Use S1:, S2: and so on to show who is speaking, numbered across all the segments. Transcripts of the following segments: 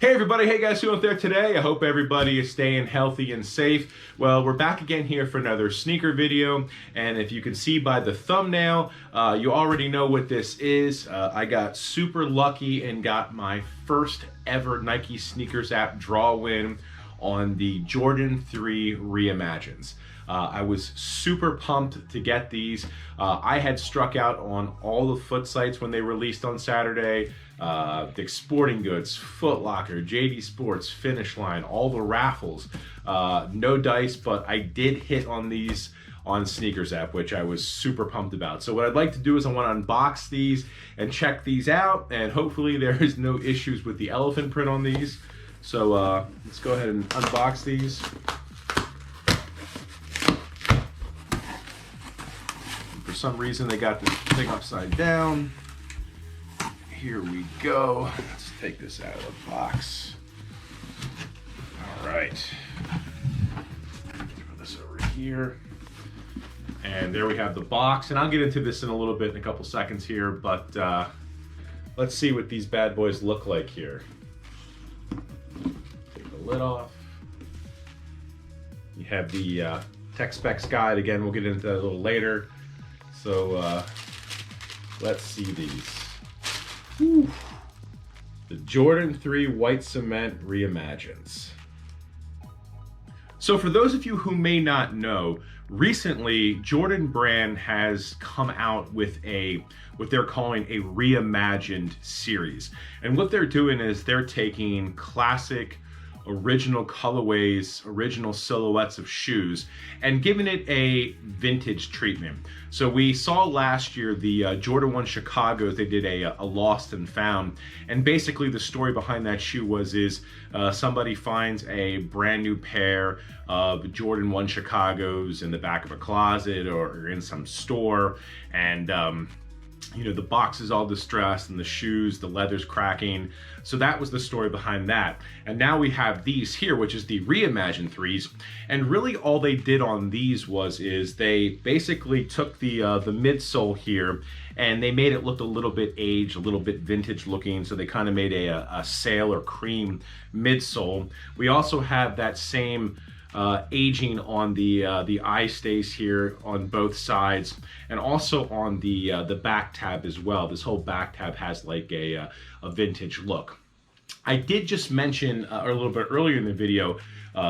S1: Hey everybody, hey guys, who out there today? I hope everybody is staying healthy and safe. Well, we're back again here for another sneaker video, and if you can see by the thumbnail, you already know what this is. I got super lucky and got my first ever Nike Sneakers app draw win on the Jordan 3 Reimagined. I was super pumped to get these. I had struck out on all the foot sites when they released on Saturday. Dick's Sporting Goods, Foot Locker, JD Sports, Finish Line, all the raffles. No dice, but I did hit on these on Sneakers app, which I was super pumped about. So what I'd like to do is I want to unbox these and check these out, and hopefully there is no issues with the elephant print on these. So let's go ahead and unbox these. For some reason they got this thing upside down. Here we go. Let's take this out of the box. All right. Put this over here. And there we have the box. And I'll get into this in a little bit in a couple seconds here, but let's see what these bad boys look like here. Take the lid off. You have the tech specs guide. Again, we'll get into that a little later. So let's see these. Whew. The Jordan 3 White Cement Reimagined. So for those of you who may not know, recently Jordan Brand has come out with what they're calling a reimagined series. And what they're doing is they're taking classic original colorways, original silhouettes of shoes, and giving it a vintage treatment. So we saw last year the Jordan 1 Chicago's, they did a lost and found, and basically the story behind that shoe was somebody finds a brand new pair of Jordan 1 Chicago's in the back of a closet or in some store, and you know, the box is all distressed and the shoes, the leather's cracking. So that was the story behind that. And now we have these here, which is the Reimagined 3s. And really all they did on these is they basically took the midsole here and they made it look a little bit aged, a little bit vintage looking. So they kind of made a sail or cream midsole. We also have that same aging on the eye stays here on both sides, and also on the back tab as well. This whole back tab has like a vintage look. I did just mention a little bit earlier in the video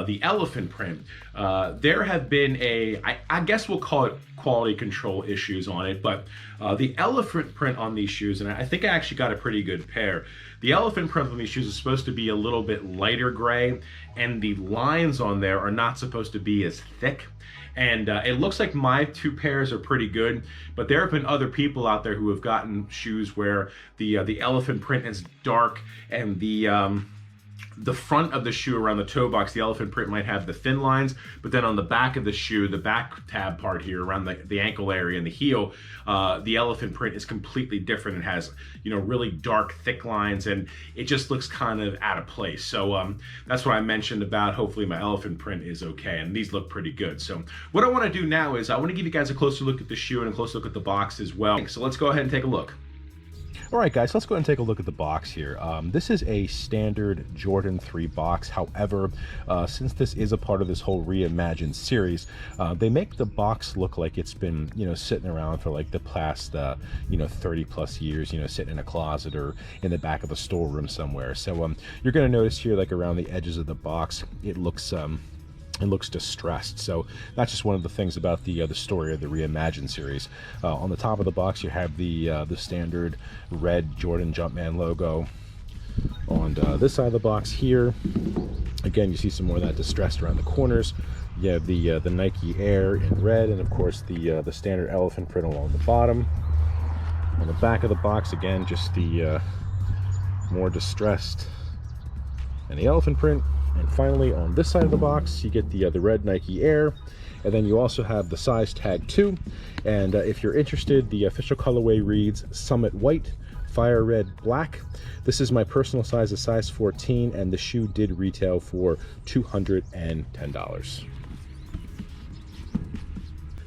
S1: the elephant print. There have been I guess we'll call it quality control issues on it, but the elephant print on these shoes, and I think I actually got a pretty good pair. The elephant print on these shoes is supposed to be a little bit lighter gray, and the lines on there are not supposed to be as thick. And it looks like my two pairs are pretty good, but there have been other people out there who have gotten shoes where the elephant print is dark, and the front of the shoe around the toe box, the elephant print might have the thin lines, but then on the back of the shoe, the back tab part here around the ankle area and the heel, the elephant print is completely different. It has, you know, really dark, thick lines, and it just looks kind of out of place. So that's what I mentioned about hopefully my elephant print is okay, and these look pretty good. So what I want to do now is I want to give you guys a closer look at the shoe and a closer look at the box as well. So let's go ahead and take a look.
S2: All right, guys, let's go ahead and take a look at the box here. This is a standard Jordan 3 box. However, since this is a part of this whole Reimagined series, they make the box look like it's been, you know, sitting around for like the past, you know, 30 plus years, you know, sitting in a closet or in the back of a storeroom somewhere. So you're going to notice here, like around the edges of the box, it looks distressed. So that's just one of the things about the story of the Reimagined series. On the top of the box, you have the standard red Jordan Jumpman logo. On this side of the box here, again, you see some more of that distressed around the corners. You have the Nike Air in red, and of course the standard elephant print along the bottom. On the back of the box, again, just the more distressed and the elephant print. And finally, on this side of the box, you get the red Nike Air, and then you also have the size tag 2. And if you're interested, the official colorway reads Summit White, Fire Red Black. This is my personal size, a size 14, and the shoe did retail for $210.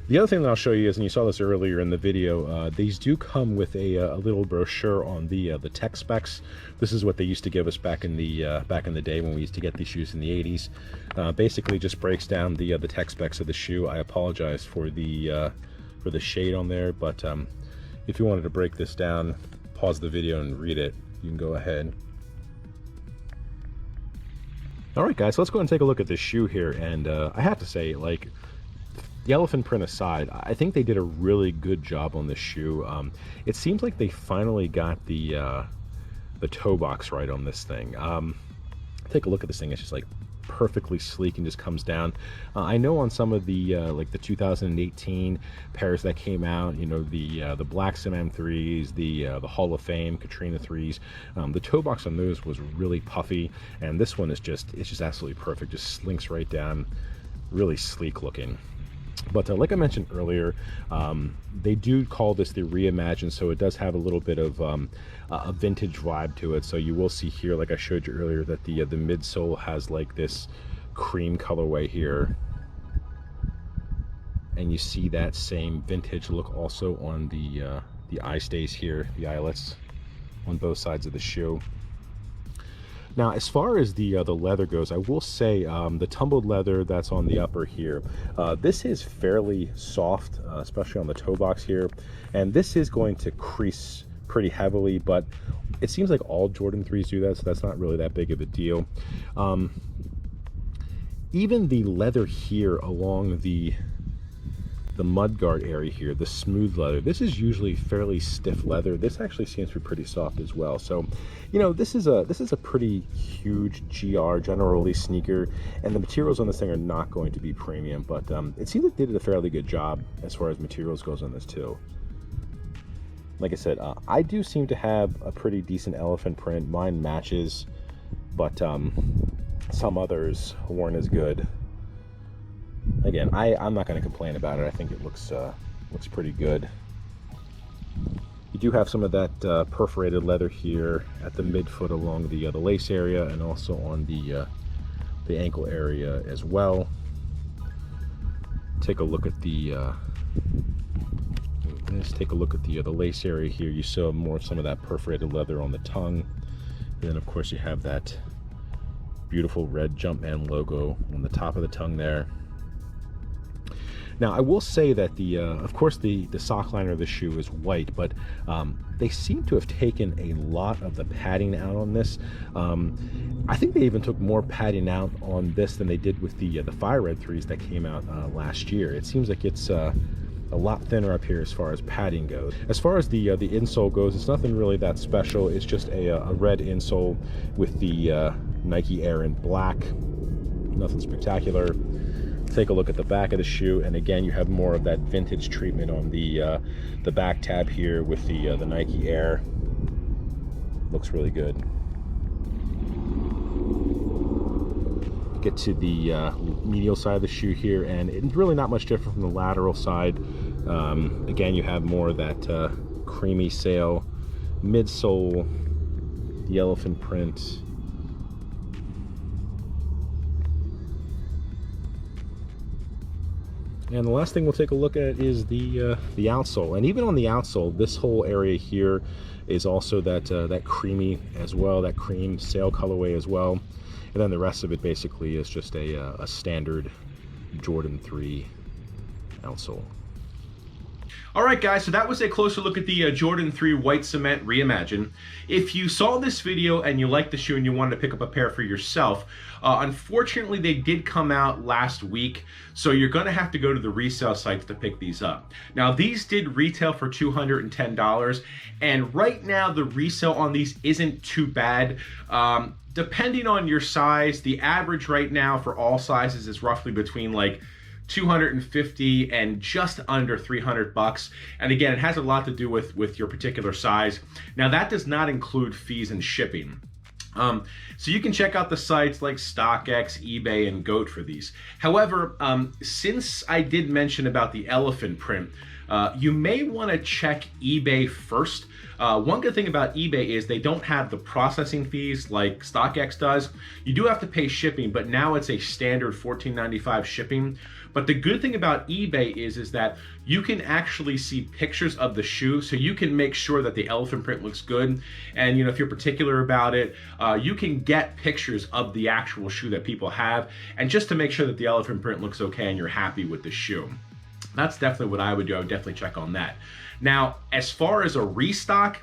S2: The other thing that I'll show you is, and you saw this earlier in the video, these do come with a little brochure on the tech specs. This is what they used to give us back in the day when we used to get these shoes in the 80s. Basically, just breaks down the tech specs of the shoe. I apologize for the shade on there, but if you wanted to break this down, pause the video and read it, you can go ahead. All right, guys, so let's go and take a look at this shoe here, and I have to say, like, the elephant print aside, I think they did a really good job on this shoe. It seems like they finally got the toe box right on this thing. Take a look at this thing. It's just like perfectly sleek and just comes down. I know on some of the like the 2018 pairs that came out, you know, the Black Cement 3s, the Hall of Fame Katrina 3s, the toe box on those was really puffy, and this one is just, it's just absolutely perfect. Just slinks right down, really sleek looking. But like I mentioned earlier, they do call this the Reimagined, so it does have a little bit of a vintage vibe to it. So you will see here, like I showed you earlier, that the midsole has like this cream colorway here, and you see that same vintage look also on the eye stays here, the eyelets on both sides of the shoe. Now, as far as the leather goes, I will say the tumbled leather that's on the upper here, this is fairly soft, especially on the toe box here, and this is going to crease pretty heavily, but it seems like all Jordan 3s do that, so that's not really that big of a deal. Even the leather here along the mudguard area here, the smooth leather, this is usually fairly stiff leather. This actually seems to be pretty soft as well. So, you know, this is a pretty huge general release sneaker, and the materials on this thing are not going to be premium, but it seems like they did a fairly good job as far as materials goes on this too. Like I said, I do seem to have a pretty decent elephant print. Mine matches, but some others weren't as good. Again, I'm not going to complain about it. I think it looks pretty good. You do have some of that perforated leather here at the midfoot along the lace area, and also on the ankle area as well. Take a look at the lace area here. You saw more of some of that perforated leather on the tongue, and then of course you have that beautiful red Jumpman logo on the top of the tongue there. Now, I will say that of course, the sock liner of the shoe is white, but they seem to have taken a lot of the padding out on this. I think they even took more padding out on this than they did with the Fire Red 3s that came out last year. It seems like it's a lot thinner up here as far as padding goes. As far as the insole goes, it's nothing really that special. It's just a red insole with the Nike Air in black. Nothing spectacular. Take a look at the back of the shoe, and again, you have more of that vintage treatment on the back tab here with the Nike Air. Looks really good. Get to the medial side of the shoe here, and it's really not much different from the lateral side. Again, you have more of that creamy sail, midsole, the elephant print. And the last thing we'll take a look at is the outsole. And even on the outsole, this whole area here is also that creamy as well, that cream sail colorway as well. And then the rest of it basically is just a standard Jordan 3 outsole.
S1: All right, guys, so that was a closer look at the Jordan 3 White Cement Reimagined. If you saw this video and you liked the shoe and you wanted to pick up a pair for yourself, unfortunately, they did come out last week, so you're going to have to go to the resale sites to pick these up. Now, these did retail for $210, and right now, the resale on these isn't too bad. Depending on your size, the average right now for all sizes is roughly between like $250 and just under $300. And again, it has a lot to do with your particular size. Now, that does not include fees and shipping. So you can check out the sites like StockX, eBay, and GOAT for these. However, since I did mention about the elephant print, you may want to check eBay first. One good thing about eBay is they don't have the processing fees like StockX does. You do have to pay shipping, but now it's a standard $14.95 shipping. But the good thing about eBay is that you can actually see pictures of the shoe, so you can make sure that the elephant print looks good. And if you're particular about it, you can get pictures of the actual shoe that people have, and just to make sure that the elephant print looks okay and you're happy with the shoe. That's definitely what I would do. I would definitely check on that. Now, as far as a restock,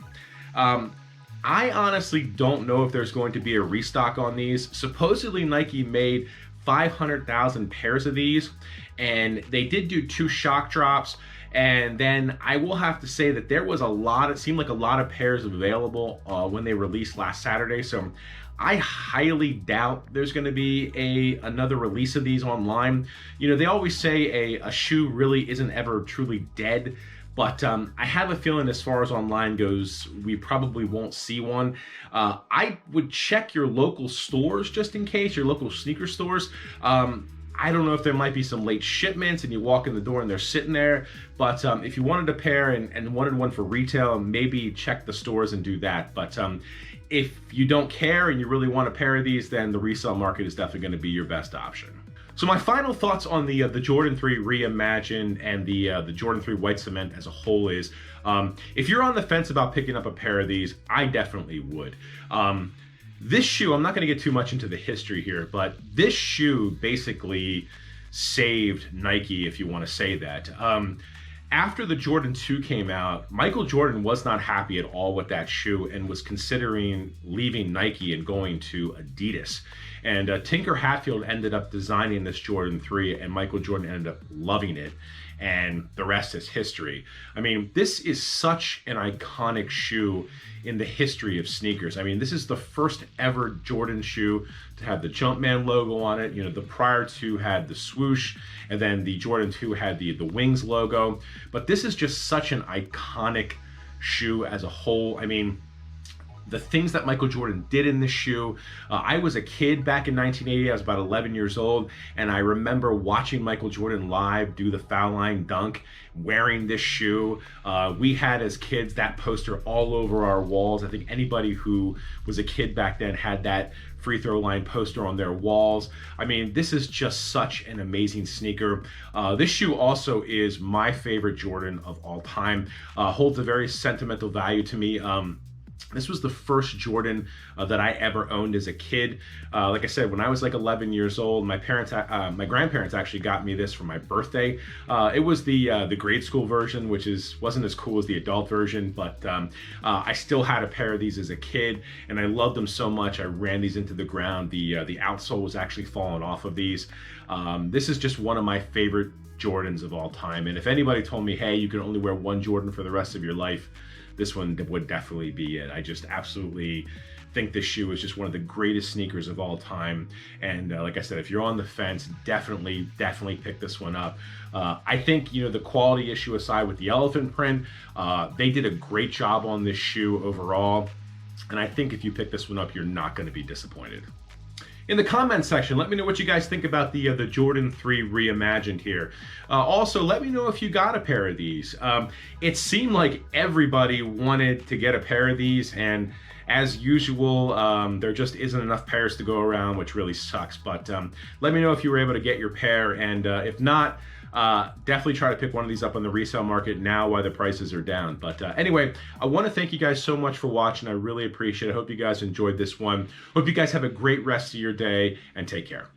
S1: I honestly don't know if there's going to be a restock on these. Supposedly Nike made 500,000 pairs of these, and they did do 2 shock drops. And then I will have to say that there was it seemed like a lot of pairs available when they released last Saturday. So I highly doubt there's going to be another release of these online. They always say a shoe really isn't ever truly dead, but I have a feeling as far as online goes, we probably won't see one. I would check your local stores just in case, your local sneaker stores. I don't know if there might be some late shipments and you walk in the door and they're sitting there, but if you wanted a pair and wanted one for retail, maybe check the stores and do that. But if you don't care and you really want a pair of these, then the resale market is definitely going to be your best option. So my final thoughts on the Jordan 3 Reimagined and the Jordan 3 White Cement as a whole is, if you're on the fence about picking up a pair of these, I definitely would. This shoe, I'm not going to get too much into the history here, but this shoe basically saved Nike, if you want to say that. After the Jordan 2 came out, Michael Jordan was not happy at all with that shoe and was considering leaving Nike and going to Adidas. And Tinker Hatfield ended up designing this Jordan 3, and Michael Jordan ended up loving it. And the rest is history. I mean, this is such an iconic shoe in the history of sneakers. I mean, this is the first ever Jordan shoe to have the Jumpman logo on it. The prior two had the swoosh, and then the Jordan 2 had the wings logo. But this is just such an iconic shoe as a whole. I mean, the things that Michael Jordan did in this shoe. I was a kid back in 1980. I was about 11 years old, and I remember watching Michael Jordan live do the foul line dunk wearing this shoe. We had, as kids, that poster all over our walls. I think anybody who was a kid back then had that free throw line poster on their walls. I mean, this is just such an amazing sneaker. This shoe also is my favorite Jordan of all time. Holds a very sentimental value to me. This was the first Jordan that I ever owned as a kid. Like I said, when I was like 11 years old, my grandparents actually got me this for my birthday. It was the grade school version, which wasn't as cool as the adult version, but I still had a pair of these as a kid, and I loved them so much. I ran these into the ground. The outsole was actually falling off of these. This is just one of my favorite Jordans of all time. And if anybody told me, hey, you can only wear one Jordan for the rest of your life, this one would definitely be it. I just absolutely think this shoe is just one of the greatest sneakers of all time. And like I said, if you're on the fence, definitely pick this one up. I think, the quality issue aside with the elephant print, they did a great job on this shoe overall. And I think if you pick this one up, you're not going to be disappointed. In the comment section, let me know what you guys think about the Jordan 3 Reimagined here. Also, let me know if you got a pair of these. It seemed like everybody wanted to get a pair of these, and as usual, there just isn't enough pairs to go around, which really sucks. But let me know if you were able to get your pair, and if not, definitely try to pick one of these up on the resale market now while the prices are down. But anyway, I want to thank you guys so much for watching. I really appreciate it. I hope you guys enjoyed this one. Hope you guys have a great rest of your day, and take care.